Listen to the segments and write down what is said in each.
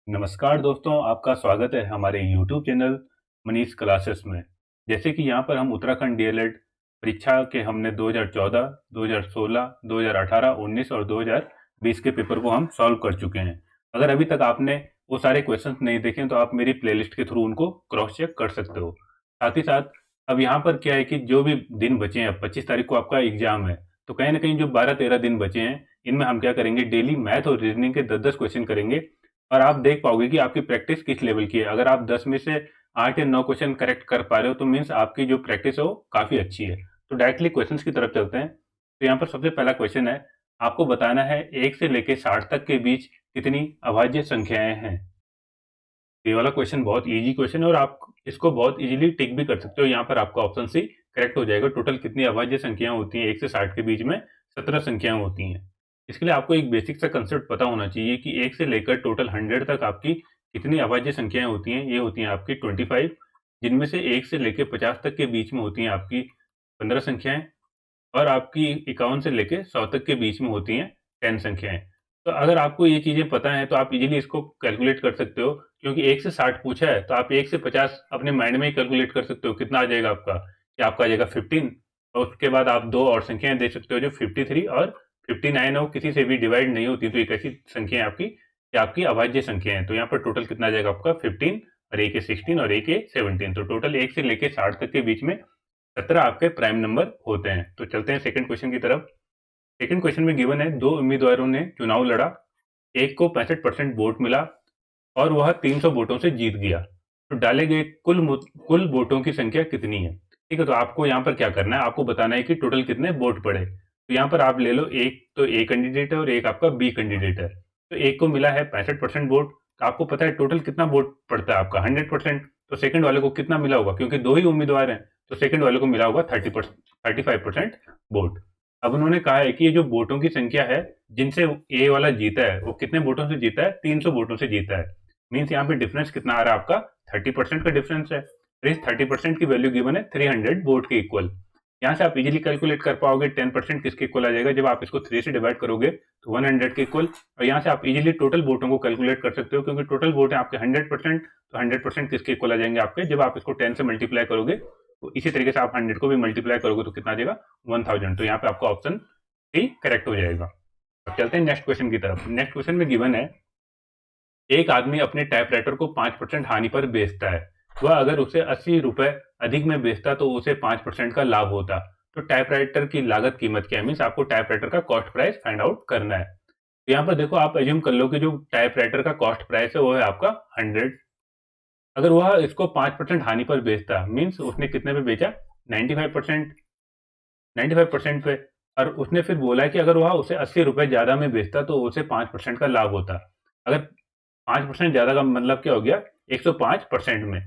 नमस्कार दोस्तों, आपका स्वागत है हमारे यूट्यूब चैनल मनीष क्लासेस में। जैसे कि यहाँ पर हम उत्तराखंड डीएलएड परीक्षा के हमने 2014, 2016, 2018, 19 और 2020 के पेपर को हम सॉल्व कर चुके हैं। अगर अभी तक आपने वो सारे क्वेश्चंस नहीं देखे तो आप मेरी प्लेलिस्ट के थ्रू उनको क्रॉस चेक कर सकते हो। साथ ही साथ अब यहाँ पर क्या है कि जो भी दिन बचे हैं, अब 25 तारीख को आपका एग्जाम है, तो कहीं ना कहीं जो 12-13 दिन बचे हैं, इनमें हम क्या करेंगे, डेली मैथ और रीजनिंग के 10-10 क्वेश्चन करेंगे और आप देख पाओगे कि आपकी प्रैक्टिस किस लेवल की है। अगर आप 10 में से 8 या 9 क्वेश्चन करेक्ट कर पा रहे हो तो मीन्स आपकी जो प्रैक्टिस है वो काफ़ी अच्छी है। तो डायरेक्टली क्वेश्चंस की तरफ चलते हैं। तो यहाँ पर सबसे पहला क्वेश्चन है, आपको बताना है 1 से लेके 60 तक के बीच कितनी अभाज्य संख्याएं हैं। ये वाला क्वेश्चन बहुत ईजी क्वेश्चन है और आप इसको बहुत इजीली टिक भी कर सकते हो। यहाँ पर आपका ऑप्शन सी करेक्ट हो जाएगा। टोटल कितनी अभाज्य संख्याएं होती हैं 1 से 60 के बीच में? 17 संख्याएं होती हैं। इसके लिए आपको एक बेसिक सा कंसेप्ट पता होना चाहिए कि 1 से लेकर टोटल 100 तक आपकी कितनी अभाज्य संख्याएं होती हैं। ये होती हैं आपकी 25, जिनमें से 1 से लेकर 50 तक के बीच में होती हैं आपकी 15 संख्याएं और आपकी 51 से लेके 100 तक के बीच में होती हैं 10 संख्याएं। तो अगर आपको ये चीज़ें पता हैं तो आप इजीली इसको कैलकुलेट कर सकते हो, क्योंकि 1 से 60 पूछा है तो आप 1 से 50 अपने माइंड में ही कैलकुलेट कर सकते हो कितना आ जाएगा आपका। क्या आपका आ जाएगा 15 और उसके बाद आप दो और संख्याएं दे सकते हो जो 53 और 59 हो, किसी से भी डिवाइड नहीं होती, तो एक ऐसी संख्या है आपकी कि आपकी अभाज्य संख्या है। तो यहाँ पर टोटल कितना आ जाएगा आपका 15 और एक है 16 और एक है 17। तो टोटल 1 से लेके 60 तक के बीच में 17 आपके प्राइम नंबर होते हैं। तो चलते हैं सेकंड क्वेश्चन की तरफ। सेकंड क्वेश्चन में गिवन है, दो उम्मीदवारों ने चुनाव लड़ा, एक को 65% वोट मिला और वह 300 वोटों से जीत गया। तो डाले गए कुल वोटों की संख्या कितनी है? ठीक है, तो आपको यहाँ पर क्या करना है, आपको बताना है कि टोटल कितने वोट पड़े। तो यहाँ पर आप ले लो, एक तो ए कैंडिडेट है और एक आपका बी कैंडिडेट है। तो एक को मिला है 65% वोट, तो आपको पता है टोटल कितना वोट पड़ता है आपका 100%। तो सेकंड वाले को कितना मिला होगा, क्योंकि दो ही उम्मीदवार हैं, तो सेकंड वाले को मिला होगा 35% वोट। अब उन्होंने कहा है कि ये जो वोटों की संख्या है जिनसे ए वाला जीता है वो कितने वोटों से जीता है? 300 वोटों से जीता है। मीन्स यहाँ पे डिफरेंस कितना आ रहा है आपका? 30% का डिफरेंस है। तो इस 30% की वैल्यू गिवन है 300 वोट के इक्वल। यहाँ से आप इजीली कैलकुलेट कर पाओगे 10% किसके इक्वल आ जाएगा। जब आप इसको 3 से डिवाइड करोगे तो 100 के इक्वल। और यहाँ से आप इजीली टोटल वोटों को कैलकुलेट कर सकते हो, क्योंकि टोटल वोट है आपके 100%। तो 100% किसके इक्वल आ जाएंगे आपके? जब आप इसको 10 से मल्टीप्लाई करोगे तो इसी तरीके से आप 100 को भी मल्टीप्लाई करोगे तो कितना आ जाएगा? 1000। तो यहाँ पे आपका ऑप्शन सी करेक्ट हो जाएगा। अब चलते हैं नेक्स्ट क्वेश्चन की तरफ। नेक्स्ट क्वेश्चन में गिवन है, एक आदमी अपने टाइपराइटर को 5% हानि पर बेचता है। वह अगर उसे 80 रुपए अधिक में बेचता तो उसे 5% का लाभ होता। तो टाइपराइटर की लागत कीमत क्या है? मीन्स आपको टाइपराइटर का कॉस्ट प्राइस फाइंड आउट करना है। तो यहाँ पर देखो, आप एज्यूम कर लो कि जो टाइपराइटर का कॉस्ट प्राइस है वो है आपका 100। अगर वह इसको 5% हानि पर बेचता, मीन्स उसने कितने पे बेचा? 95%। 95% पे। और उसने फिर बोला कि अगर वह उसे 80 रुपए ज्यादा में बेचता तो उसे 5% का लाभ होता। अगर 5% ज्यादा का मतलब क्या हो गया? 105% में।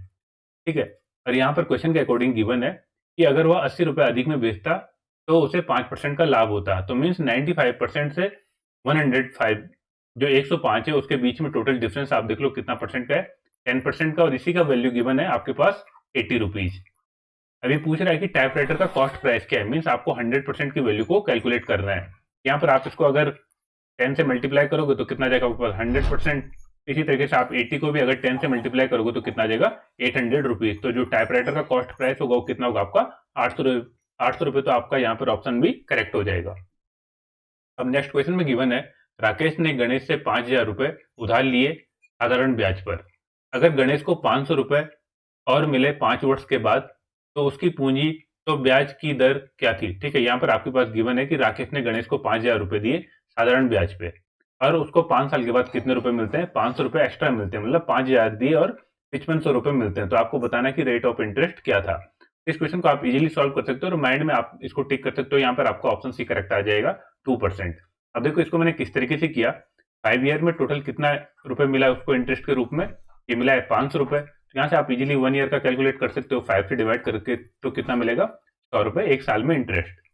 ठीक है, और यहाँ पर क्वेश्चन के अकॉर्डिंग गिवन है कि अगर वह 80 रुपए अधिक में बेचता तो उसे 5% का लाभ होता। तो मीन्स 95% से 105, जो 105 है उसके बीच में टोटल डिफरेंस आप देख लो कितना परसेंट का है? 10% का। और इसी का वैल्यू गिवन है आपके पास 80 रुपीज। अभी पूछ रहा है कि टाइपराइटर का कॉस्ट प्राइस क्या है। मीन्स आपको 100% की वैल्यू को कैलकुलेट करना है। यहाँ पर आप इसको अगर 10 से मल्टीप्लाई करोगे तो कितना जाएगा आपके पास? 100%। इसी तरीके से आप 80 को भी अगर 10 से मल्टीप्लाई करोगे तो कितना जाएगा? 800 रुपीज। तो जो टाइपराइटर का कॉस्ट प्राइस होगा वो कितना होगा आपका? 800 रुपये। तो आपका यहाँ पर ऑप्शन भी करेक्ट हो जाएगा। अब नेक्स्ट क्वेश्चन में गिवन है, राकेश ने गणेश से 5000 रुपए उधार लिए साधारण ब्याज पर। अगर गणेश को 500 रुपए और मिले 5 वर्ष के बाद तो उसकी पूंजी तो ब्याज की दर क्या थी? ठीक है, यहाँ पर आपके पास गिवन है कि राकेश ने गणेश को 5000 रुपए दिए साधारण ब्याज पे और उसको 5 साल के बाद कितने रुपए मिलते हैं? 500 रुपए एक्स्ट्रा मिलते हैं, मतलब 5000 दिए और 5500 रुपए मिलते हैं। तो आपको बताना है कि रेट ऑफ इंटरेस्ट क्या था। इस क्वेश्चन को आप इजीली सॉल्व कर सकते हो और माइंड में आप इसको टिक कर सकते हो। यहाँ पर आपका ऑप्शन सी करेक्ट आ जाएगा, 2%। अब देखो इसको मैंने किस तरीके से किया। 5 ईयर में टोटल कितना रुपए मिला उसको इंटरेस्ट के रूप में? ये मिला है 500 रुपए। तो यहाँ से आप इजीली 1 ईयर का कैलकुलेट कर सकते हो। 5 से डिवाइड करके तो कितना मिलेगा? 100 रुपए एक साल में इंटरेस्ट।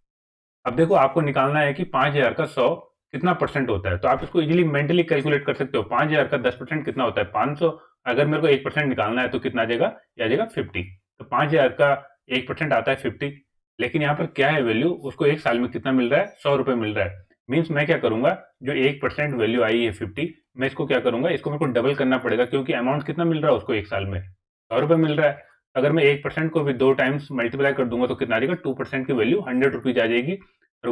अब देखो आपको निकालना है कि 5000 का 100 कितना परसेंट होता है। तो आप इसको इजीली मेंटली कैलकुलेट कर सकते हो। 5000 का 10% कितना होता है? 500। अगर मेरे को 1% निकालना है तो कितना आ जाएगा? ये आ जाएगा 50। तो 5000 का 1% आता है 50। लेकिन यहाँ पर क्या है वैल्यू? उसको एक साल में कितना मिल रहा है? 100 रुपए मिल रहा है। मीन्स मैं क्या करूंगा, जो 1% वैल्यू आई है 50, मैं इसको क्या करूंगा, इसको मेरे को डबल करना पड़ेगा, क्योंकि अमाउंट कितना मिल रहा है उसको एक साल में, 100 रुपये मिल रहा है। अगर मैं 1% को भी 2 टाइम्स मल्टीप्लाई कर दूंगा तो कितना आ जाएगा, 2% की वैल्यू 100 रुपीज आ जाएगी। और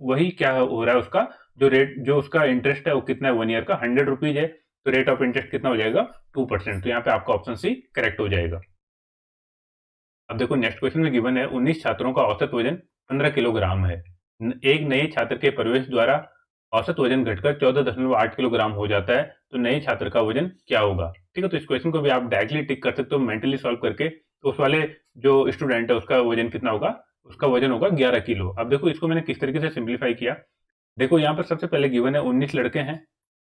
वही क्या हो रहा है, उसका जो रेट, जो उसका इंटरेस्ट है वो कितना है, 1 ईयर का 100 रुपीज है, तो रेट ऑफ इंटरेस्ट कितना हो जाएगा, 2%। तो यहाँ पे आपका ऑप्शन सी करेक्ट हो जाएगा। अब देखो नेक्स्ट क्वेश्चन में गिवन है 19 छात्रों का औसत वजन 15 किलोग्राम है। एक नए छात्र के प्रवेश द्वारा औसत वजन घटकर 14.8 किलोग्राम हो जाता है, तो नए छात्र का वजन क्या होगा। ठीक है, तो इस क्वेश्चन को भी आप डायरेक्टली टिक कर सकते हो मेंटली सॉल्व करके। तो उस वाले जो स्टूडेंट है उसका वजन कितना होगा, उसका वजन होगा 11 किलो। अब देखो इसको मैंने किस तरीके से सिंप्लीफाई किया। देखो यहाँ पर सबसे पहले गिवन है 19 लड़के हैं,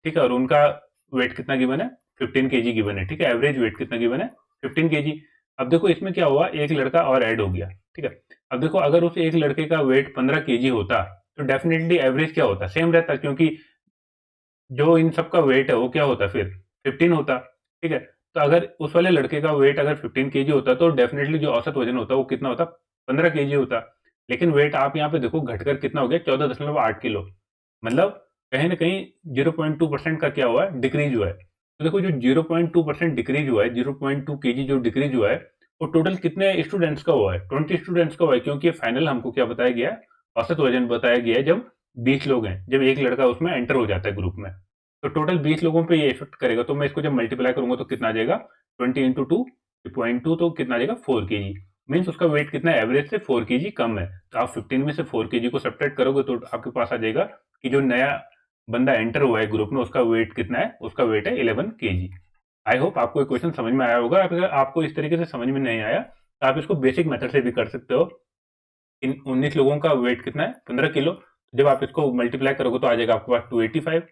ठीक है, और उनका वेट कितना गिवन है, 15 केजी गिवन है। ठीक है, एवरेज वेट कितना गिवन है, 15 केजी। अब देखो इसमें क्या हुआ, एक लड़का और ऐड हो गया। ठीक है, अब देखो अगर उस एक लड़के का वेट 15 केजी होता तो डेफिनेटली एवरेज क्या होता, सेम रहता, क्योंकि जो इन सब का वेट है वो क्या होता, फिर 15 होता। ठीक है, तो अगर उस वाले लड़के का वेट अगर 15 केजी होता तो डेफिनेटली जो औसत वजन होता वो कितना होता, 15 केजी होता। लेकिन वेट आप यहाँ पे देखो घटकर कितना हो गया, 14.8 किलो। मतलब कहीं ना कहीं 0.2% का क्या हुआ है, डिक्रीज हुआ है। तो देखो जो 0.2% डिक्रीज हुआ है, 0.2 केजी जो डिक्रीज हुआ है, वो टोटल कितने स्टूडेंट्स का हुआ है, 20 स्टूडेंट्स का हुआ है। क्योंकि फाइनल हमको क्या बताया गया, औसत वजन बताया गया है जब 20 लोग हैं, जब एक लड़का उसमें एंटर हो जाता है ग्रुप में, तो टोटल 20 लोगों पे ये इफेक्ट करेगा। तो मैं इसको जब मल्टीप्लाई करूंगा तो कितना आ जाएगा, 20 इंटू 2.2, तो कितना आ जाएगा 4 केजी। मीन्स उसका वेट कितना है, एवरेज से 4 केजी कम है। तो आप 15 में से 4 केजी को सब्ट्रैक्ट करोगे तो आपके पास आ जाएगा कि जो नया बंदा एंटर हुआ है ग्रुप में उसका वेट कितना है, उसका वेट है 11 केजी। आई होप आपको ये क्वेश्चन समझ में आया होगा। अगर आपको इस तरीके से समझ में नहीं आया तो आप इसको बेसिक मेथड से भी कर सकते हो। इन 19 लोगों का वेट कितना है, 15 किलो। जब आप इसको मल्टीप्लाई करोगे तो आ जाएगा आपके पास 285।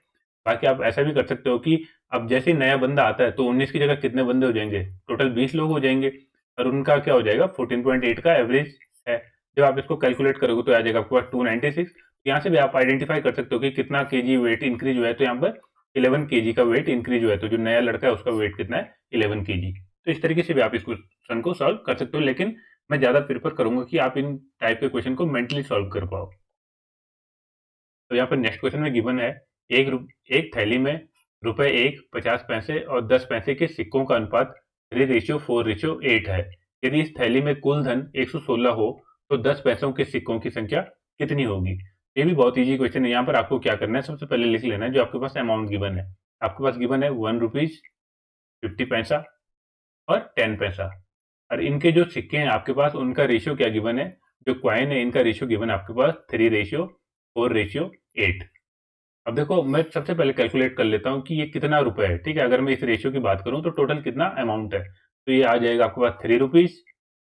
बाकी आप ऐसा भी कर सकते हो कि अब जैसे ही नया बंदा आता है तो 19 की जगह कितने बंदे हो जाएंगे, टोटल 20 लोग हो जाएंगे, और उनका क्या हो जाएगा, 14.8 का एवरेज है। जब आप इसको कैलकुलेट करोगे तो आ जाएगा आपके पास 296। यहाँ से भी आप आइडेंटिफाई कर सकते हो कि कितना केजी वेट इंक्रीज हुआ है। तो यहाँ पर 11 केजी का वेट इंक्रीज हुआ है, तो जो नया लड़का है उसका वेट कितना है, 11 केजी। तो इस तरीके से भी आप इस क्वेश्चन को सॉल्व कर सकते हो, लेकिन मैं ज्यादा प्रेफर करूंगा कि आप इन टाइप के क्वेश्चन को मेंटली सॉल्व कर पाओ। तो यहाँ पर नेक्स्ट क्वेश्चन में गिवन है, एक थैली में रुपए 1, 50 पैसे और 10 पैसे के सिक्कों का अनुपात 3:4:8 है। यदि इस थैली में कुल धन 116 हो तो 10 पैसों के सिक्कों की संख्या कितनी होगी। ये भी बहुत इजी क्वेश्चन है। यहाँ पर आपको क्या करना है, सबसे पहले लिख लेना है जो आपके पास अमाउंट गिवन है। आपके पास गिवन है 1 रुपीज 50 पैसा और 10 पैसा, और इनके जो सिक्के हैं आपके पास उनका रेशियो क्या गिवन है, जो क्वाइन है इनका रेशियो गिवन है आपके पास 3:4:8। अब देखो मैं सबसे पहले कैलकुलेट कर लेता हूँ कि ये कितना रुपए है। ठीक है, अगर मैं इस रेशियो की बात करूँ तो टोटल कितना अमाउंट है, तो ये आ जाएगा आपके पास 3 रुपीज।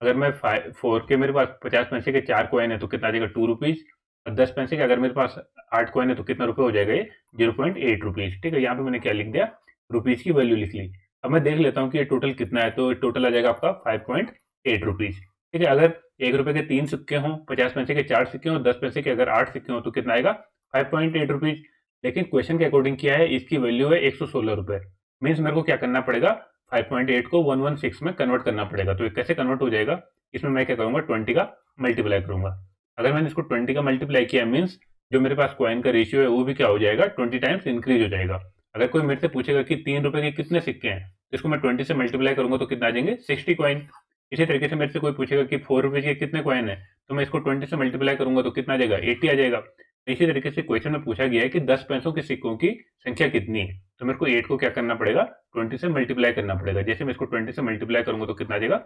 अगर मैं 4 के, मेरे पास 50 पैसे के 4 कॉइन है तो कितना आ जाएगा 2 रुपीज, और 10 पैसे के अगर मेरे पास 8 कॉइन है तो कितना रुपए हो जाएगा, ये 0.8 रुपीज। ठीक है, यहाँ पे मैंने क्या लिख दिया, रुपीज की वैल्यू लिख ली। अब मैं देख लेता हूँ कि ये टोटल कितना है, तो टोटल आ जाएगा आपका 5.8 रुपीज। ठीक है, अगर 1 रुपए के 3 सिक्के हों, 50 पैसे के 4 सिक्के हों, 10 पैसे के अगर 8 सिक्के हों तो कितना आएगा 5.8 रुपीज। लेकिन क्वेश्चन के अकॉर्डिंग क्या है, इसकी वैल्यू है 116 रुपए। मीन्स मेरे को क्या करना पड़ेगा, 5.8 को 116 में कन्वर्ट करना पड़ेगा। तो ये कैसे कन्वर्ट हो जाएगा, इसमें मैं क्या करूंगा, 20 का मल्टीप्लाई करूंगा। अगर मैंने इसको 20 का मल्टीप्लाई किया मीन्स जो मेरे पास कॉइन का रेशियो है वो भी क्या हो जाएगा, 20 टाइम्स इंक्रीज हो जाएगा। अगर कोई मेरे से पूछेगा कि 3 रुपए के कितने सिक्के हैं, तो इसको मैं 20 से मल्टीप्लाई करूंगा तो कितना आ जाएंगे, 60 कॉइन। इसी तरीके से मेरे से कोई पूछेगा कि 4 रुपए के कितने कॉइन है, तो मैं इसको 20 से मल्टीप्लाई करूंगा तो कितना आ जाएगा, 80 आ जाएगा। इसी तरीके से क्वेश्चन में पूछा गया है कि 10 पैसों के सिक्कों की संख्या कितनी है, तो मेरे को 8 को क्या करना पड़ेगा, 20 से मल्टीप्लाई करना पड़ेगा। जैसे मैं इसको 20 से मल्टीप्लाई करूंगा तो कितना आ जाएगा,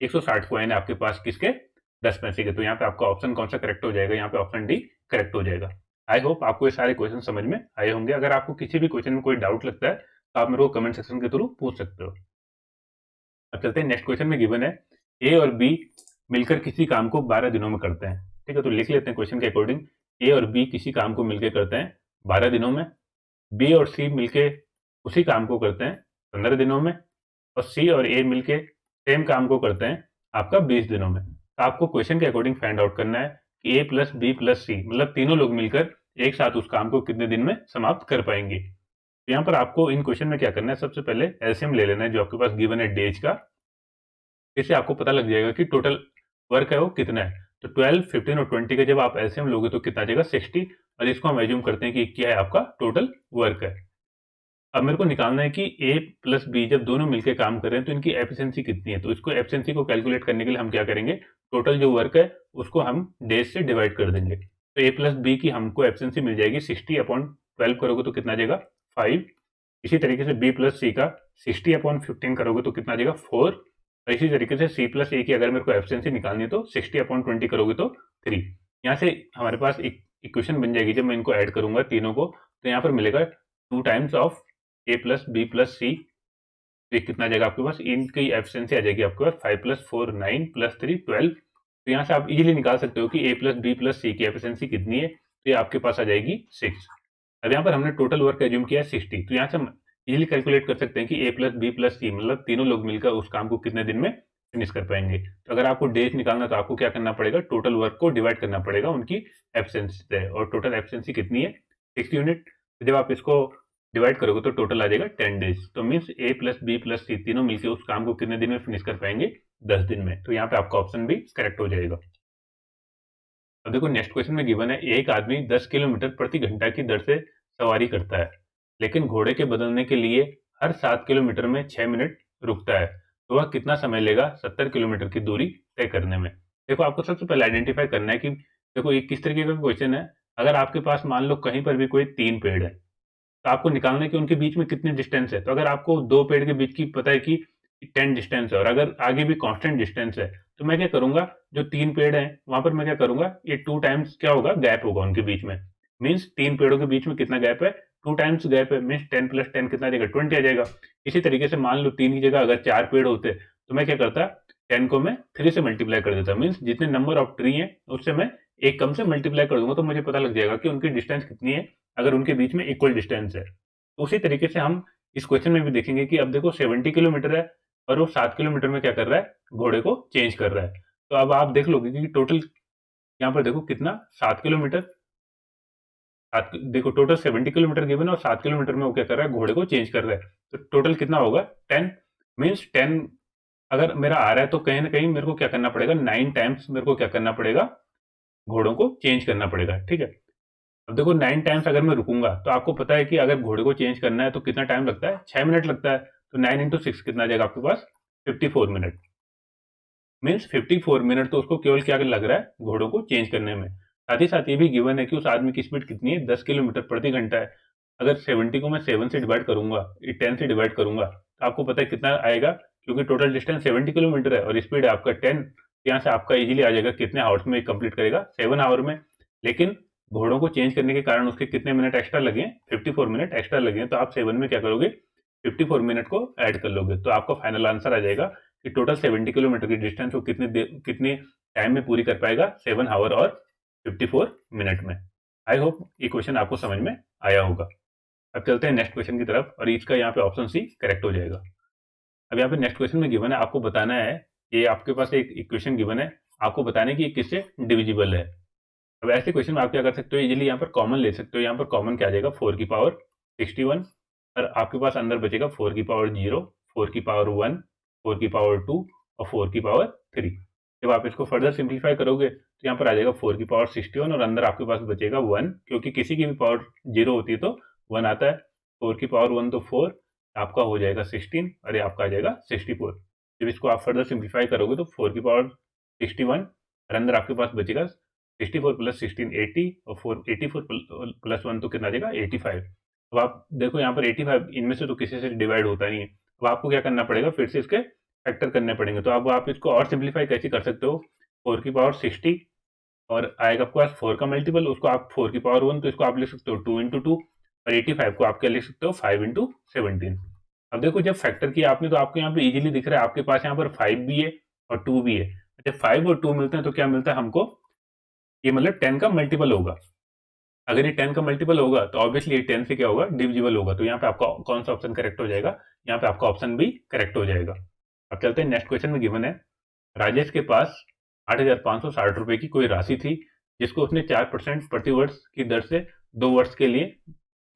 160 कॉइन है आपके पास, किसके, 10 पैसे के। तो यहाँ पे आपका ऑप्शन कौन सा करेक्ट हो जाएगा, यहाँ पे ऑप्शन डी करेक्ट हो जाएगा। आई होप आपको ये सारे क्वेश्चन समझ में आए होंगे। अगर आपको किसी भी क्वेश्चन में कोई डाउट लगता है तो आप मेरे को कमेंट सेक्शन के थ्रू पूछ सकते हो। अब चलते हैं नेक्स्ट क्वेश्चन में गिवन है, ए और बी मिलकर किसी काम को 12 दिनों में करते हैं। ठीक है, तो लिख लेते हैं क्वेश्चन के अकॉर्डिंग, ए और बी किसी काम को मिलकर करते हैं 12 दिनों में, बी और सी मिलके उसी काम को करते हैं 15 दिनों में, और सी और ए मिलके सेम काम को करते हैं आपका 20 दिनों में। तो आपको क्वेश्चन के अकॉर्डिंग फाइंड आउट करना है कि ए प्लस बी प्लस सी, मतलब तीनों लोग मिलकर एक साथ उस काम को कितने दिन में समाप्त कर पाएंगे। तो यहाँ पर आपको इन क्वेश्चन में क्या करना है, सबसे पहले एलसीएम ले लेना है जो आपके पास गिवन है डेज का। इससे आपको पता लग जाएगा कि टोटल वर्क है वो कितना है। तो 12, 15 और 20 का जब आप एलसीएम लोगे तो कितना आ जाएगा, 60। और इसको हम एज्यूम करते हैं कि क्या है, आपका टोटल वर्क है। अब मेरे को निकालना है कि ए प्लस बी जब दोनों मिलकर काम कर रहे हैं तो इनकी एफिशिएंसी कितनी है। तो इसको एफिशिएंसी को कैलकुलेट करने के लिए हम क्या करेंगे, टोटल जो वर्क है उसको हम डेज से डिवाइड कर देंगे। तो ए प्लस बी की हमको एफिशिएंसी मिल जाएगी 60/12 करोगे तो कितना आ जाएगा 5। इसी तरीके से बी प्लस सी का 60/15 करोगे तो कितना आ जाएगा 4। और इसी तरीके से सी प्लस ए की अगर मेरे को एफिशिएंसी निकालनी है तो 60/20 करोगे तो 3। यहाँ से हमारे पास एक इक्वेशन बन जाएगी। जब मैं इनको ऐड करूंगा तीनों को तो यहाँ पर मिलेगा 2 times of A plus B plus C. तो कितना आ जाएगा आपके पास, इनकी एफिशिएंसी आ जाएगी आपके पास 5 + 4 9 + 3 12। तो यहाँ से आप इजीली निकाल सकते हो कि ए प्लस बी प्लस सी की एफिशिएंसी कितनी है। तो ये आपके पास आ जाएगी 6। अब यहाँ पर हमने टोटल वर्क एज्यूम किया है 60। तो यहाँ से हम इजीली कैलकुलेट कर सकते हैं कि ए प्लस बी प्लस सी मतलब तीनों लोग मिलकर उस काम को कितने दिन में फिनिश कर पाएंगे। तो अगर आपको डेज निकालना तो आपको क्या करना पड़ेगा, टोटल वर्क को डिवाइड करना पड़ेगा उनकी एफिशिएंसी से। और टोटल एफिशिएंसी कितनी है 6 यूनिट। जब आप इसको डिवाइड करोगे तो टोटल आ जाएगा 10 डेज। तो मीन्स ए प्लस बी प्लस सी तीनों मिलकर उस काम को कितने दिन में फिनिश कर पाएंगे, 10 दिन में। तो यहाँ पे आपका ऑप्शन भी करेक्ट हो जाएगा। अब देखो नेक्स्ट क्वेश्चन में गिवन है, एक आदमी 10 किलोमीटर प्रति घंटा की दर से सवारी करता है, लेकिन घोड़े के बदलने के लिए हर 7 किलोमीटर में 6 मिनट रुकता है, तो वह कितना समय लेगा 70 किलोमीटर की दूरी तय करने में। देखो आपको सबसे पहले आइडेंटिफाई करना है कि देखो ये किस तरीके का क्वेश्चन है। अगर आपके पास मान लो कहीं पर भी कोई 3 पेड़ है तो आपको निकालना है कि उनके बीच में कितनी डिस्टेंस है। तो अगर आपको 2 पेड़ के बीच की पता है कि 10 डिस्टेंस है और अगर आगे भी कांस्टेंट डिस्टेंस है तो मैं क्या करूंगा, जो 3 पेड़ हैं वहां पर मैं क्या करूंगा, ये 2 टाइम्स क्या होगा, गैप होगा उनके बीच में। मीन्स 3 पेड़ों के बीच में कितना गैप है, 2 टाइम्स गैप है। मीन्स 10 + 10 कितना आ जाएगा 20 आ जाएगा। इसी तरीके से मान लो 3 की जगह अगर 4 पेड़ होते तो मैं क्या करता, 10 को मैं 3 से मल्टीप्लाई कर देता। मीन्स जितने नंबर ऑफ ट्री है उससे मैं एक कम से मल्टीप्लाई कर दूंगा तो मुझे पता लग जाएगा कि उनकी डिस्टेंस कितनी है, अगर उनके बीच में इक्वल डिस्टेंस है। तो उसी तरीके से हम इस क्वेश्चन में भी देखेंगे कि अब देखो 70 किलोमीटर है और वो 7 किलोमीटर में क्या कर रहा है, घोड़े को चेंज कर रहा है। तो अब आप देख लोगे कि टोटल यहाँ पर देखो कितना 7 किलोमीटर, देखो टोटल 70 किलोमीटर गिवन है और 7 किलोमीटर में वो क्या कर रहा है, घोड़े को चेंज कर रहा है। तो टोटल कितना होगा 10। मीन्स 10 अगर मेरा आ रहा है तो कहीं ना कहीं मेरे को क्या करना पड़ेगा, 9 टाइम्स मेरे को क्या करना पड़ेगा, घोड़ों को चेंज करना पड़ेगा। ठीक है, अब देखो 9 टाइम्स अगर मैं रुकूंगा तो आपको पता है कि अगर घोड़े को चेंज करना है तो कितना टाइम लगता है, 6 मिनट लगता है। तो 9 × 6 कितना आ जाएगा आपके पास 54 मिनट। मीन्स 54 मिनट तो उसको केवल क्या लग रहा है, घोड़ों को चेंज करने में। साथ ही साथ ये भी गिवन है कि उस आदमी की स्पीड कितनी है, 10 किलोमीटर प्रति घंटा है। अगर 70 को मैं 7 से डिवाइड करूंगा, 10 से डिवाइड करूंगा तो आपको पता है कितना आएगा, क्योंकि टोटल डिस्टेंस 70 किलोमीटर है और स्पीड है आपका 10। यहाँ से आपका इजीली आ जाएगा कितने आवर्स में कंप्लीट करेगा, 7 आवर में। लेकिन घोड़ों को चेंज करने के कारण उसके कितने मिनट एक्स्ट्रा लगे, 54 मिनट एक्स्ट्रा लगे। तो आप 7 में क्या करोगे, 54 मिनट को ऐड कर लोगे तो आपका फाइनल आंसर आ जाएगा कि टोटल 70 किलोमीटर की डिस्टेंस वो कितने टाइम में पूरी कर पाएगा, 7 आवर और 54 मिनट में। आई होप ये क्वेश्चन आपको समझ में आया होगा। अब चलते हैं नेक्स्ट क्वेश्चन की तरफ और इसका यहाँ पे ऑप्शन सी करेक्ट हो जाएगा। अब यहाँ पे नेक्स्ट क्वेश्चन में गिवन है, आपको बताना है, ये आपके पास एक इक्वेशन गिवन है, आपको बताना है कि ये किससे डिविजिबल है। अब ऐसे क्वेश्चन में आप क्या कर सकते हो, इजीली यहाँ पर कॉमन ले सकते हो। यहाँ पर कॉमन क्या आ जाएगा, 4 की पावर 61 और आपके पास अंदर बचेगा 4 की पावर 0, 4 की पावर 1, 4 की पावर 2 और 4 की पावर 3। जब आप इसको फर्दर सिंप्लीफाई करोगे तो यहाँ पर आ जाएगा 4 की पावर 61 और अंदर आपके पास बचेगा 1, क्योंकि किसी की भी पावर 0 होती है तो 1 आता है। 4 की पावर 1 तो 4, आपका हो जाएगा 16 और ये आपका आ जाएगा 64। जब इसको आप फर्दर सिंप्लीफाई करोगे तो 4 की पावर 61 और अंदर आपके पास बचेगा 64 + 16 80 और 84 + 1 तो कितना आ जाएगा 85। अब आप देखो यहाँ पर 85 इनमें से तो किसी से डिवाइड होता नहीं है, तो आपको क्या करना पड़ेगा, फिर से इसके फैक्टर करने पड़ेंगे। तो अब आप इसको और सिंप्लीफाई कैसे कर सकते हो, 4 की पावर 60 और आएगा आपके पास 4 का मल्टीपल, उसको आप 4 की पावर 1 तो इसको आप लिख सकते हो 2 × 2 और 85 को आप क्या लिख सकते हो 5 × 17। अब देखो जब फैक्टर किया आपने तो आपको यहाँ पे इजीली दिख रहा है, आपके पास यहाँ पर 5 भी है और 2 भी है। जब 5 और 2 मिलते हैं तो क्या मिलता है हमको, ये मतलब 10 का मल्टीपल होगा। अगर ये 10 का मल्टीपल होगा तो ऑब्वियसली ये 10 से क्या होगा, डिविजिबल होगा। तो यहाँ पे आपका कौन सा ऑप्शन करेक्ट हो जाएगा, यहाँ पे आपका ऑप्शन भी करेक्ट हो जाएगा। अब चलते हैं नेक्स्ट क्वेश्चन में गिवन है, राजेश के पास 8,560 रुपए की कोई राशि थी जिसको उसने 4% प्रति वर्ष की दर से 2 वर्ष के लिए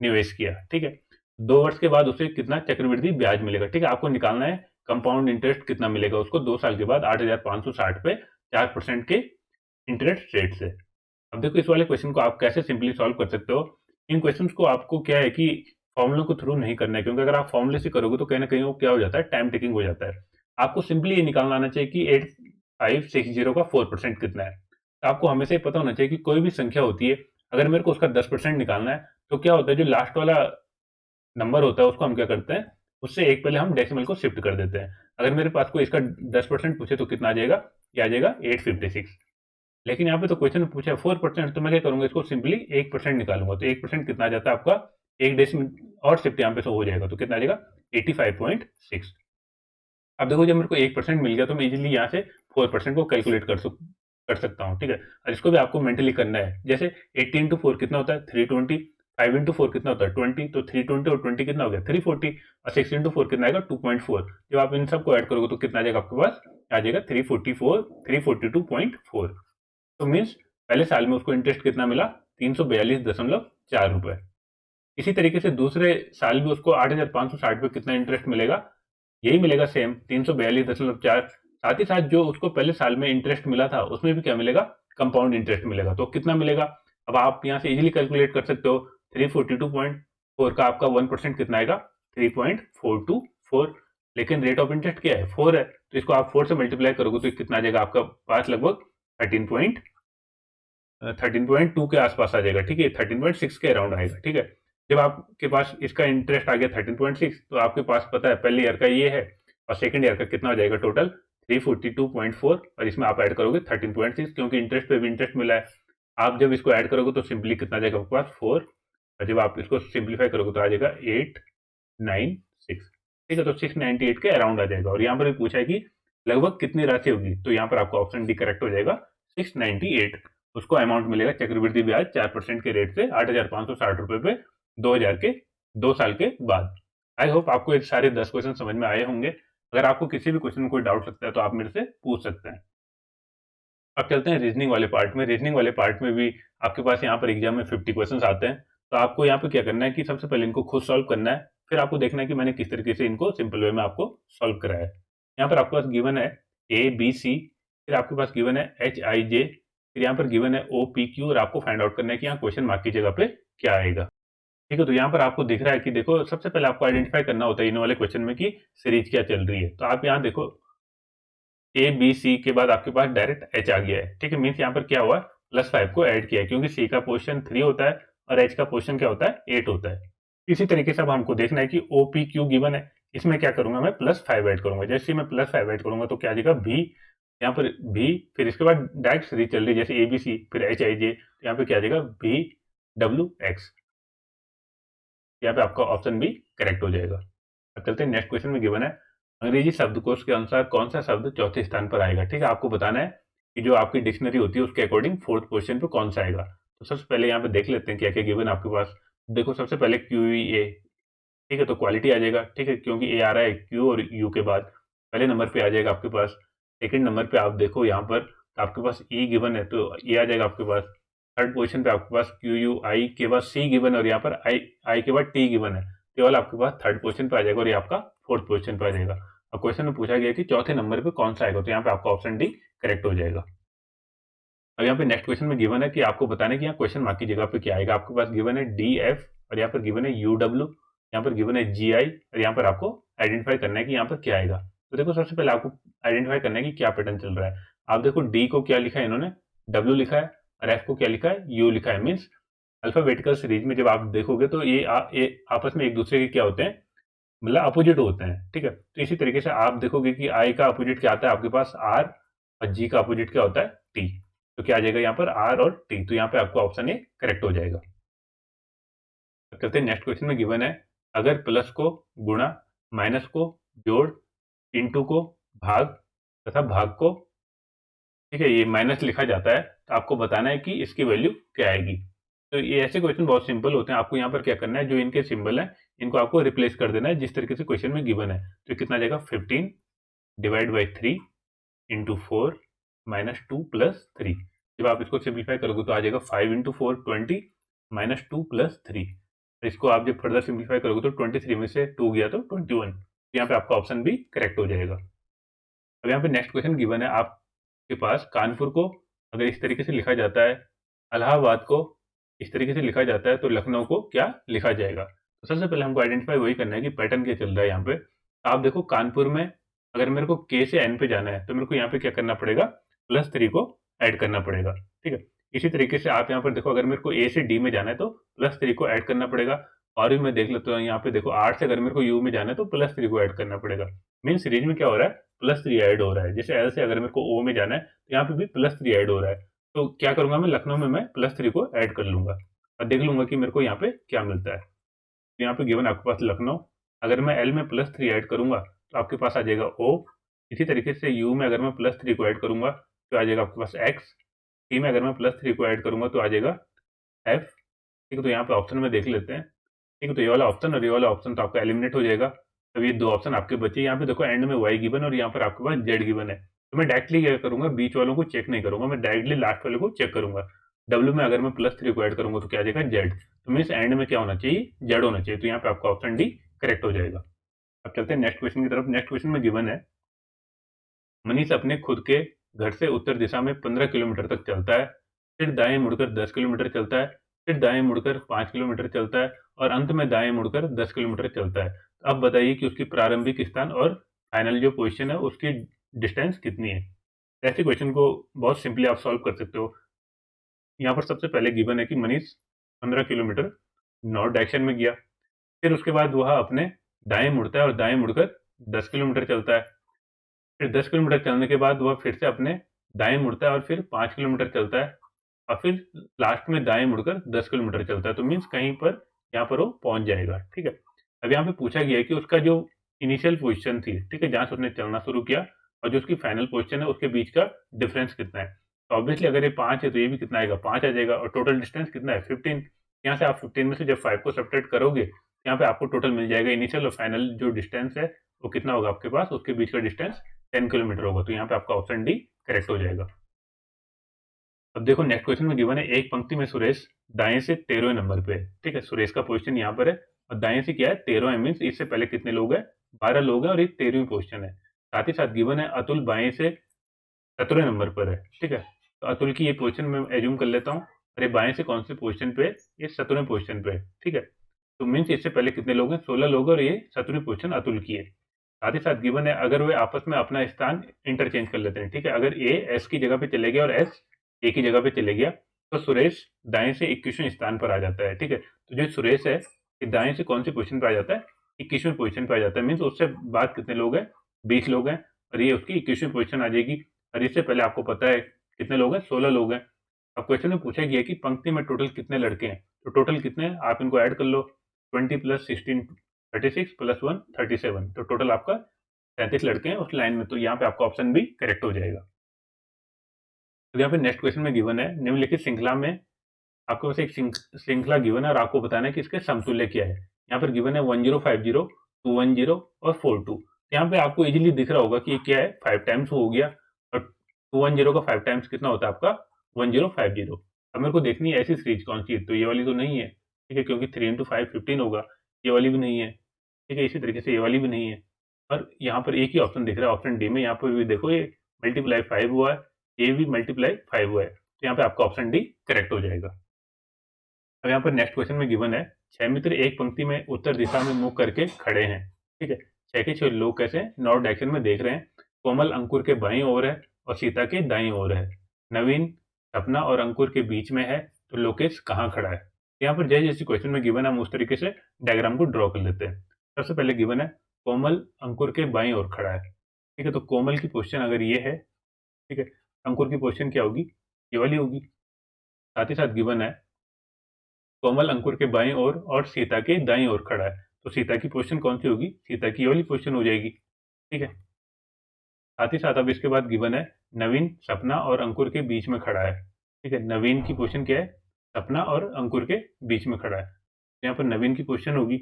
निवेश किया। ठीक है, 2 वर्ष के बाद उसे कितना चक्रवृद्धि ब्याज मिलेगा। ठीक है, आपको निकालना है कंपाउंड इंटरेस्ट कितना मिलेगा उसको 2 साल के बाद 8,560 पे 4% के इंटरेस्ट रेट से। अब देखो इस वाले क्वेश्चन को आप कैसे सिंपली सॉल्व कर सकते हो। इन क्वेश्चंस को आपको क्या है कि फॉर्मूलों के थ्रू नहीं करना है, क्योंकि अगर आप फॉर्मूले से करोगे तो कहीं ना कहीं वो क्या हो जाता है, टाइम टेकिंग हो जाता है। आपको सिंपली ये निकालना आना चाहिए कि 8560 का 4% कितना है। तो आपको हमेशा ही पता होना चाहिए कि कोई भी संख्या होती है, अगर मेरे को उसका 10% निकालना है तो क्या होता है, जो लास्ट वाला नंबर होता है उसको हम क्या करते हैं, उससे एक पहले हम डेसिमल को शिफ्ट कर देते हैं। अगर मेरे पास कोई इसका 10% पूछे तो कितना आ जाएगा, ये आ जाएगा 856। लेकिन यहाँ पे तो क्वेश्चन में पूछा है 4%, तो मैं क्या करूंगा, इसको सिंपली 1% निकालूंगा। तो 1% कितना आ जाता है आपका, एक डेसिमल और शिफ्ट यहाँ पे तो हो जाएगा, तो कितना आ जाएगा 85.6। अब देखो जब मेरे को 1% मिल गया तो मैं इजीली यहाँ से 4% को कैलकुलेट कर सकता हूँ, ठीक है। और इसको भी आपको मेंटली करना है। जैसे 80 इंटू 4 कितना होता है 320, 5 इंटू 4 कितना होता है 20, तो 320 और 20 कितना हो गया 340, और 6 इंटू 4 कितना आएगा 2.4। जब आप इन सबको ऐड करोगे तो कितना आ जाएगा आपके पास, आ जाएगा 342.4। तो मीन्स पहले साल में उसको इंटरेस्ट कितना मिला, 342.4 रुपए। इसी तरीके से दूसरे साल में उसको 8,560 पे कितना इंटरेस्ट मिलेगा, यही मिलेगा सेम 342.4। साथ ही साथ जो उसको पहले साल में इंटरेस्ट मिला था उसमें भी क्या मिलेगा, कंपाउंड इंटरेस्ट मिलेगा। तो कितना मिलेगा, अब आप यहाँ से इजीली कैलकुलेट कर सकते हो। 342.4 का आपका 1% कितना आएगा, 3.424। लेकिन रेट ऑफ इंटरेस्ट क्या है, 4 है, तो इसको आप 4 से मल्टीप्लाई करोगे तो कितना आ जाएगा आपका पास, लगभग 13.2 के आसपास आ जाएगा, ठीक है। 13.6 के अराउंड आएगा, ठीक है। जब आपके पास इसका इंटरेस्ट आ गया 13.6, तो आपके पास पता है पहले ईयर का ये है और सेकंड ईयर का कितना हो जाएगा टोटल 342.4, और इसमें आप ऐड करोगे 13.6, क्योंकि इंटरेस्ट पे भी इंटरेस्ट मिला है। आप जब इसको ऐड करोगे तो सिंपली कितना आ जाएगा आपके पास 4, और जब आप इसको सिंप्लीफाई करोगे तो आ जाएगा 896, ठीक है। तो 698 के अराउंड आ जाएगा। और यहाँ पर भी पूछा है कि लगभग कितनी राशि होगी, तो यहाँ पर आपका ऑप्शन डी करेक्ट हो जाएगा, 698। उसको अमाउंट मिलेगा चक्रवृद्धि ब्याज 4% के रेट से 8,560 रुपए पे 2000 के 2 साल के बाद। आई होप आपको ये सारे 10 क्वेश्चन समझ में आए होंगे। अगर आपको किसी भी क्वेश्चन में कोई डाउट लगता है तो आप मेरे से पूछ सकते हैं। अब चलते हैं रीजनिंग वाले पार्ट में। रीजनिंग वाले पार्ट में भी आपके पास यहाँ पर एग्जाम में 50 क्वेश्चन आते हैं। तो आपको यहाँ पे क्या करना है कि सबसे पहले इनको खुद सॉल्व करना है, फिर आपको देखना है कि मैंने किस तरीके से इनको सिंपल वे में आपको सॉल्व कराया है। यहाँ पर आपके पास गिवन है ए बी सी, फिर आपके पास गिवन है एच आई जे, फिर यहाँ पर गिवन है ओ पी क्यू, और आपको फाइंड आउट करना है कि यहाँ क्वेश्चन मार्क की जगह पे क्या आएगा, ठीक है। तो यहाँ पर आपको दिख रहा है कि देखो सबसे पहले आपको आइडेंटिफाई करना होता है इन वाले क्वेश्चन में कि सीरीज क्या चल रही है। तो आप यहाँ देखो ए बी सी के बाद आपके पास डायरेक्ट एच आ गया है, ठीक है। मीन्स यहाँ पर क्या हुआ, +5 को ऐड किया है, क्योंकि सी का पोजीशन 3 होता है और एच का पोजीशन क्या होता है 8 होता है। इसी तरीके से अब हमको देखना है कि ओ पी क्यू गिवन है, इसमें क्या करूंगा मैं +5 ऐड करूंगा। जैसे मैं +5 ऐड करूंगा तो क्या आ जाएगा भी, यहाँ पर भी, फिर इसके बाद डायरेक्ट सीरीज चल रही है जैसे ए बी सी फिर एच आई जे, तो यहाँ पे क्या आ जाएगा भी डब्ल्यू एक्स। यहाँ पे आपका ऑप्शन भी करेक्ट हो जाएगा। अब चलते हैं नेक्स्ट क्वेश्चन में गिवन है अंग्रेजी शब्दकोश के अनुसार कौन सा शब्द चौथे स्थान पर आएगा, ठीक है। आपको बताना है कि जो आपकी डिक्शनरी होती है उसके अकॉर्डिंग फोर्थ पोजीशन पे कौन सा आएगा। तो सबसे पहले यहाँ पे देख लेते हैं क्या क्या गिवन है आपके पास। देखो सबसे पहले क्यू ए, ठीक है, तो क्वालिटी आ जाएगा, ठीक है, क्योंकि ए आ रहा है क्यू और यू के बाद। पहले नंबर पे आ जाएगा आपके पास। सेकंड नंबर पे आप देखो यहाँ पर तो आपके पास ई गिवन है, तो ये आ जाएगा आपके पास। थर्ड पोजीशन पे आपके पास क्यू यू आई के बाद सी गिवन है, और यहाँ पर आई आई के बाद टी गिवन है, केवल आपके पास थर्ड पोजीशन पे आ जाएगा, और ये आपका फोर्थ पोजीशन पे आ जाएगा। अब क्वेश्चन में पूछा गया कि चौथे नंबर पे कौन सा आएगा, तो यहाँ पे आपका ऑप्शन डी करेक्ट हो जाएगा। अब यहाँ पे नेक्स्ट क्वेश्चन में गिवन है कि आपको बताना है कि यहाँ क्वेश्चन मार्क की जगह पे क्या आएगा। आपके पास गिवन है डी एफ, और यहाँ पर गिवन है यू डब्ल्यू, यहाँ पर गिवन है जी आई, और यहाँ पर आपको आइडेंटिफाई करना है कि यहाँ पर क्या आएगा। तो देखो सबसे पहले आपको आइडेंटिफाई करना है कि क्या पैटर्न चल रहा है। आप देखो डी को क्या लिखा है इन्होंने, डब्ल्यू लिखा है, और एफ को क्या लिखा है, यू लिखा है। मीन्स अल्फाबेटिकल सीरीज में जब आप देखोगे तो ये आपस में एक दूसरे के क्या होते हैं, मतलब अपोजिट होते हैं, ठीक है। तो इसी तरीके से आप देखोगे कि आई का अपोजिट क्या आता है आपके पास आर, और जी का अपोजिट क्या होता है टी। तो क्या आ जाएगा यहाँ पर आर और टी, तो यहाँ पे आपका ऑप्शन ए करेक्ट हो जाएगा। करते हैं नेक्स्ट क्वेश्चन में गिवन है अगर प्लस को गुणा, माइनस को जोड़, इंटू को भाग, तथा भाग को, ठीक है, ये माइनस लिखा जाता है, तो आपको बताना है कि इसकी वैल्यू क्या आएगी। तो ये ऐसे क्वेश्चन बहुत सिंपल होते हैं। आपको यहाँ पर क्या करना है, जो इनके सिंबल है इनको आपको रिप्लेस कर देना है जिस तरीके से क्वेश्चन में गिवन है। तो कितना आ जाएगा 15 divide by 3 into 4 minus 2 plus 3। जब आप इसको सिंप्लीफाई करोगे तो आ जाएगा 5 इंटू 4 20 माइनस 2 प्लस 3। इसको आप जब फर्दर सिंप्लीफाई करोगे तो 23 में से 2 गया तो 21। यहाँ पे आपका ऑप्शन भी करेक्ट हो जाएगा। अब यहाँ पे नेक्स्ट क्वेश्चन गिवन है आपके पास कानपुर को अगर इस तरीके से लिखा जाता है इलाहाबाद को इस तरीके से लिखा जाता है, तो लखनऊ को क्या लिखा जाएगा? तो सबसे पहले हमको आइडेंटिफाई वही करना है कि पैटर्न क्या चल रहा है यहाँ पे। आप देखो कानपुर में अगर मेरे को के से एन पे जाना है तो मेरे को यहाँ पे क्या करना पड़ेगा, +3 को ऐड करना पड़ेगा। ठीक है, इसी तरीके से आप यहाँ पर देखो अगर मेरे को ए से डी में जाना है तो +3 को ऐड करना पड़ेगा। और भी मैं देख लेता हूँ यहाँ पे देखो आर से अगर मेरे को यू में जाना है तो +3 को ऐड करना पड़ेगा। मेन सीरीज में क्या हो रहा है, +3 ऐड हो रहा है। जैसे एल से अगर मेरे को ओ में जाना है तो यहाँ पे भी +3 ऐड हो रहा है। तो क्या करूंगा मैं, लखनऊ में मैं +3 को ऐड कर लूंगा और देख लूंगा कि मेरे को यहाँ पे क्या मिलता है। तो यहाँ पे गिवन आपके पास लखनऊ, अगर मैं एल में +3 ऐड करूंगा तो आपके पास आ जाएगा ओ। इसी तरीके से यू में अगर मैं +3 को ऐड करूंगा तो आ जाएगा आपके पास एक्स। टी में अगर मैं +3 को ऐड करूंगा तो आ जाएगा एफ। ठीक है, तो यहाँ पे ऑप्शन में देख लेते हैं। ठीक है, तो ये वाला ऑप्शन और ये वाला ऑप्शन तो आपका एलिमिनेट हो जाएगा। अब ये दो ऑप्शन आपके बचे। यहाँ पे देखो एंड में वाई गिवन और यहाँ पर आपके पास जेड गिवन है। तो मैं डायरेक्टली क्या करूंगा, बीच वालों को चेक नहीं करूंगा, मैं डायरेक्टली लास्ट वाले को चेक करूंगा। डब्ल्यू में अगर मैं +3 को ऐड करूंगा तो क्या आ जाएगा, जेड। तो मीन्स एंड में क्या होना चाहिए, जेड होना चाहिए। तो यहाँ पे आपका ऑप्शन डी करेक्ट हो जाएगा। अब चलते हैं नेक्स्ट क्वेश्चन की तरफ। नेक्स्ट क्वेश्चन में गिवन है, मनीष अपने खुद के घर से उत्तर दिशा में 15 किलोमीटर तक चलता है, फिर दाएं मुड़कर 10 किलोमीटर चलता है, फिर दाएं मुड़कर 5 किलोमीटर चलता है और अंत में दाएं मुड़कर 10 किलोमीटर चलता है। तो अब बताइए कि उसकी प्रारंभिक स्थान और फाइनल जो पोजीशन है उसकी डिस्टेंस कितनी है। ऐसे क्वेश्चन को बहुत सिंपली आप सॉल्व कर सकते हो। यहाँ पर सबसे पहले गिवन है कि मनीष 15 किलोमीटर नॉर्थ डायरेक्शन में गया, फिर उसके बाद वह अपने दाएं मुड़ता है और दाएं मुड़कर 10 किलोमीटर चलता है। फिर 10 किलोमीटर चलने के बाद वह फिर से अपने दाएं मुड़ता है और फिर 5 किलोमीटर चलता है और फिर लास्ट में दाएं मुड़कर 10 किलोमीटर चलता है। तो मीन्स कहीं पर यहाँ पर वो पहुंच जाएगा। ठीक है, अब यहाँ पे पूछा गया है कि उसका जो इनिशियल पोजीशन थी, ठीक है, जहां से उसने चलना शुरू किया और जो उसकी फाइनल पोजीशन है उसके बीच का डिफरेंस कितना है। तो ऑब्वियसली अगर ये 5 है तो ये भी कितना आएगा, 5 आ जाएगा। और टोटल डिस्टेंस कितना है, 15। यहाँ से आप 15 में से जब 5 को सब्ट्रैक्ट करोगे तो यहाँ पे आपको टोटल मिल जाएगा इनिशियल और फाइनल जो डिस्टेंस है वो कितना होगा आपके पास, उसके बीच का डिस्टेंस 10 किलोमीटर होगा। तो यहाँ पे आपका ऑप्शन डी करेक्ट हो जाएगा। अब देखो नेक्स्ट क्वेश्चन में गिवन है, एक पंक्ति में सुरेश दाएं से 13वें नंबर पे है। ठीक है, सुरेश का पोजीशन यहाँ पर है और दाएं से क्या है, 13वें। मीन्स इससे पहले कितने लोग हैं, 12 लोग हैं और ये 13वीं पोजीशन है। साथ ही साथ गिवन है अतुल बाएं से 17वें नंबर पर है। ठीक है, तो अतुल की ये पोजीशन मैं एज्यूम कर लेता हूँ। अरे बाएं से कौन से पोजीशन पे है, ये 17वें पोजीशन पे है। ठीक है, तो मीन्स इससे पहले कितने लोग हैं, 16 लोग हैं और ये 17वीं पोजीशन अतुल की है। साथ ही साथ गिवन है अगर वे आपस में अपना स्थान इंटरचेंज कर लेते हैं। ठीक है, अगर ए एस की जगह पे चले गया और एस ए की जगह पे चले गया तो सुरेश दाएं से 21वें स्थान पर आ जाता है। ठीक है, तो जो सुरेश है ये दाएं से कौन सी पोजीशन पे आ जाता है, 21वें पोजीशन पे आ जाता है। मीन्स उससे बाद कितने लोग हैं, 20 लोग हैं और ये उसकी 21वें पोजीशन आ जाएगी। और इससे पहले आपको पता है कितने लोग हैं, 16 लोग हैं। अब क्वेश्चन में पूछा गया कि पंक्ति में टोटल कितने लड़के हैं, तो टोटल कितने हैं आप इनको ऐड कर लो। 20 + 16 36 + 1 37। तो टोटल आपका 37 लड़के हैं उस लाइन में। तो यहाँ पे आपका ऑप्शन भी करेक्ट हो जाएगा। तो यहाँ पे नेक्स्ट क्वेश्चन में गिवन है, निम्नलिखित श्रृंखला में आपके पास एक श्रृंखला गिवन है और आपको बताना है कि इसके समतुल्य क्या है। यहाँ पर गिवन है 1050 210 और 42। यहाँ पे आपको इजीली दिख रहा होगा कि ये क्या है, 5 टाइम्स हो गया और 210 का 5 टाइम्स कितना होता है आपका, 1050। अब मेरे को देखनी है ऐसी सीरीज कौन सी है, तो ये वाली तो नहीं है। ठीक है, क्योंकि 3 × 5 15 होगा। ये वाली भी नहीं है। ठीक है, इसी तरीके से ये वाली भी नहीं है। और यहाँ पर एक ही ऑप्शन दिख रहा है, ऑप्शन डी में। यहाँ पर भी देखो ये मल्टीप्लाई 5 हुआ है, ये भी मल्टीप्लाई 5 हुआ है। तो यहाँ पे आपका ऑप्शन डी करेक्ट हो जाएगा। अब यहाँ पर नेक्स्ट क्वेश्चन में गिवन है, 6 मित्र एक पंक्ति में उत्तर दिशा में मुख करके खड़े हैं। ठीक है, 6 के 6 लोग कैसे नॉर्थ डायरेक्शन में देख रहे हैं। कोमल अंकुर के बाईं ओर है और सीता के दाईं ओर है। नवीन सपना और अंकुर के बीच में है, तो लोकेश कहाँ खड़ा है। यहाँ पर जैसे जैसे क्वेश्चन में गिवन है हम उस तरीके से डायग्राम को ड्रॉ कर लेते हैं। सबसे पहले गिवन है कोमल अंकुर के बाईं ओर खड़ा है। ठीक है, तो कोमल की पोजिशन अगर ये है, ठीक है, अंकुर की पोजिशन क्या होगी, ये वाली होगी। साथ ही साथ गिवन है कोमल अंकुर के बाईं ओर और सीता के दाईं ओर खड़ा है, तो सीता की पोजीशन कौन सी होगी, सीता की ये वाली पोजीशन हो जाएगी। ठीक है, साथ ही साथ अब इसके बाद गिवन है नवीन सपना और अंकुर के बीच में खड़ा है। ठीक है, नवीन की पोजीशन क्या है, सपना और अंकुर के बीच में खड़ा है। तो यहाँ पर नवीन की पोजीशन होगी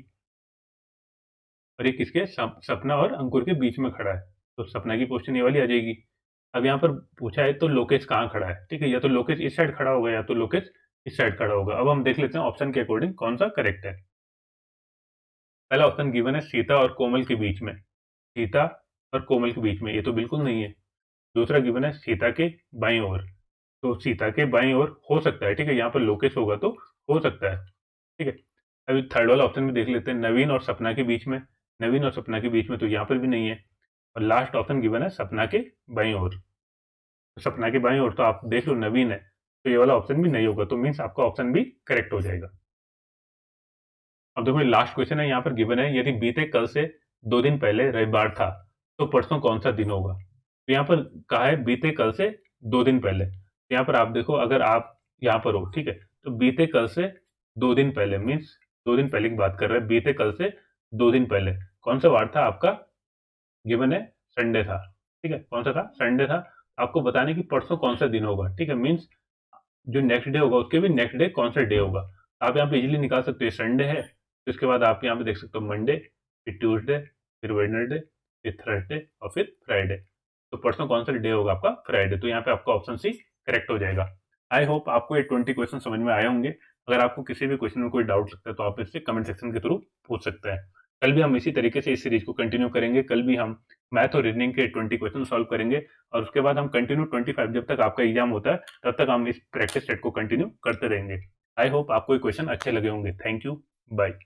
और ये किसके, सपना और अंकुर के बीच में खड़ा है, तो सपना की पोजीशन ये वाली आ जाएगी। अब यहाँ पर पूछा है तो लोकेश कहाँ खड़ा है। ठीक है, या तो लोकेश इस साइड खड़ा होगा या तो लोकेश इस साइड खड़ा होगा। अब हम देख लेते हैं ऑप्शन के अकॉर्डिंग कौन सा करेक्ट है। पहला ऑप्शन गिवन है सीता और कोमल के बीच में, सीता और कोमल के बीच में, ये तो बिल्कुल नहीं है। दूसरा गिवन है सीता के बाईं ओर, तो सीता के बाईं ओर हो सकता है, ठीक है, यहाँ पर लोकेश होगा तो हो सकता है, ठीक है। अभी थर्ड वाला ऑप्शन भी देख लेते हैं, नवीन और सपना के बीच में। नवीन और सपना के बीच में तो यहाँ पर भी नहीं है, और लास्ट ऑप्शन गिवन है सपना के बाईं ओर। सपना के बाईं ओर तो आप देख लो नवीन है, तो ये वाला ऑप्शन भी नहीं होगा, तो मीन्स आपका ऑप्शन भी करेक्ट हो जाएगा। अब देखो लास्ट क्वेश्चन है, यहाँ पर गिवन है, यदि बीते कल से 2 दिन पहले रविवार था तो परसों कौन सा दिन होगा। तो यहाँ पर कहा है बीते कल से 2 दिन पहले, तो यहाँ पर आप देखो, अगर आप यहाँ पर हो, ठीक है, तो बीते कल से 2 दिन पहले मीन्स 2 दिन पहले की बात कर रहे हैं, बीते कल से 2 दिन पहले कौन सा वार था आपका, गिवन है संडे था, ठीक है, कौन सा था, संडे था। आपको बताने की परसों कौन सा दिन होगा, ठीक है, मीन्स जो नेक्स्ट डे होगा उसके भी नेक्स्ट डे कौन सा डे होगा। आप यहाँ पे इजीली निकाल सकते हो, संडे है तो इसके बाद आप यहाँ पे देख सकते हो मंडे, फिर ट्यूसडे, फिर वेडनेसडे, फिर थर्सडे और फिर फ्राइडे। तो परसों कौन सा डे होगा आपका, फ्राइडे, तो यहाँ पे आपका ऑप्शन सी करेक्ट हो जाएगा। आई होप आपको ये 20 क्वेश्चन समझ में आए होंगे। अगर आपको किसी भी क्वेश्चन में कोई डाउट लगता है तो आप इससे कमेंट सेक्शन के थ्रू पूछ सकते हैं। कल भी हम इसी तरीके से इस सीरीज को कंटिन्यू करेंगे। कल भी हम मैथ और रीजनिंग के 20 क्वेश्चन सॉल्व करेंगे, और उसके बाद हम कंटिन्यू 25 जब तक आपका एग्जाम होता है तब तक हम इस प्रैक्टिस सेट को कंटिन्यू करते रहेंगे। आई होप आपको ये क्वेश्चन अच्छे लगे होंगे। Thank you, bye.